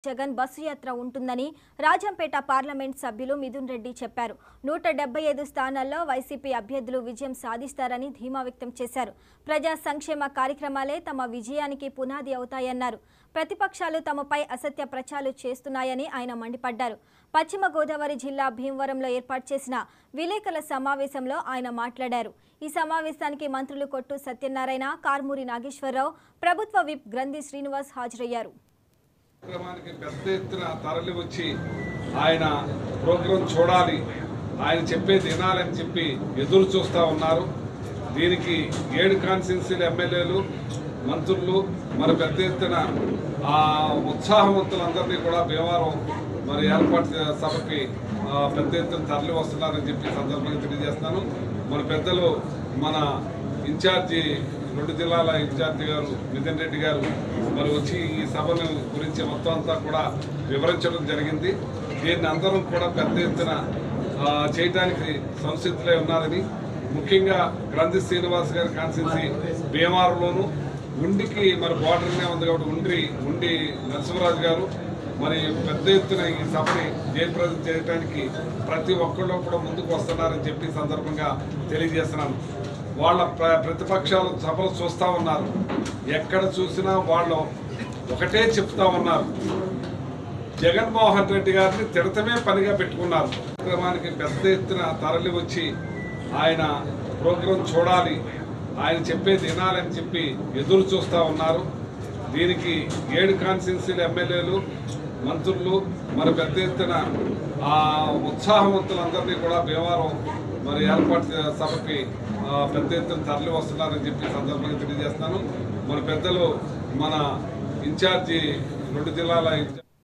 Jagan bus యాత్ర ఉంటుందని Rajampet parliament సభ్యులు మిథున్ రెడ్డి చెప్పారు. 175 స్థానాల్లో వైసీపీ అభ్యర్థులు విజయం సాధిస్తారని ధీమా వ్యక్తం చేశారు. ప్రజా సంక్షేమ కార్యక్రమాలే తమ విజయానికి పునాది అవుతాయన్నారు. ప్రతిపక్షాలు తమపై అసత్య ప్రచారాలు చేస్తున్నాయని ఆయన మండిపడ్డారు. పశ్చిమ గోదావరి జిల్లా భీమవరంలో ఏర్పాటు చేసిన విలేకరుల సమావేశంలో ఆయన మాట్లాడారు. ఈ సమావేశానికి మంత్రులు కొట్టు సత్యనారాయణ, కార్మూరి నాగేశ్వరరావు, ప్రభుత్వ విప్ గ్రంథి శ్రీనివాస్ హాజరయ్యారు. కార్యక్రమానికి పెద్ద ఎత్తున తరలి వచ్చి ఆయన ప్రోగ్రాం చూడాలి, ఆయన చెప్పేది వినాలని చెప్పి ఎదురు చూస్తూ ఉన్నారు. దీనికి 7 కాన్స్టిట్యున్సీల ఎమ్మెల్యేలు, మంత్రులు మరి పెద్ద ఎత్తున ఆ ఉత్సాహవంతులందరినీ కూడా భీమవరం మరి ఏర్పాటు సభకి పెద్ద ఎత్తున తరలి వస్తున్నారని చెప్పి సందర్భంగా తెలియజేస్తున్నాను. మన పెద్దలు మన ఇన్ఛార్జి 2 జిల్లాల ఇన్ఛార్జి గారు మిథున్ రెడ్డి గారు మరి వచ్చి ఈ సభను గురించి మొత్తం అంతా కూడా వివరించడం జరిగింది. దీన్ని అందరం కూడా పెద్ద ఎత్తున చేయడానికి సంసిద్ధులై ఉన్నారని, ముఖ్యంగా గ్రంథి శ్రీనివాస్ గారి కాన్స్టిట్యున్సీ భీమవరంలోను ఉండికి మరి బోర్డర్నే ఉంది కాబట్టి ఉండి నరసింహరాజు గారు మరి పెద్ద ఎత్తున ఈ సభని జయప్రదం చేయడానికి ప్రతి ఒక్కళ్ళు కూడా ముందుకు వస్తున్నారని చెప్పి సందర్భంగా తెలియజేస్తున్నాను. వాళ్ళ ప్రతిపక్షాలు సభలు చూస్తూ ఉన్నారు. ఎక్కడ చూసినా వాళ్ళు ఒకటే చెప్తా ఉన్నారు, జగన్మోహన్ రెడ్డి గారిని తిడతమే పనిగా పెట్టుకున్నారు. కార్యక్రమానికి పెద్ద ఎత్తున తరలి వచ్చి ఆయన ప్రోగ్రాం చూడాలి, ఆయన చెప్పేది వినాలని చెప్పి ఎదురు చూస్తూ ఉన్నారు. దీనికి 7 కాన్స్టిట్యున్సీల ఎమ్మెల్యేలు, మంత్రులు మరి పెద్ద ఎత్తున ఆ ఉత్సాహవంతులందరినీ కూడా భీమవరం మరి ఏర్పాటు సభకి పెద్ద ఎత్తున తరలి వస్తున్నారని చెప్పి సందర్భంగా తెలియజేస్తున్నాను. మన పెద్దలు మన ఇన్ఛార్జి 2 జిల్లాల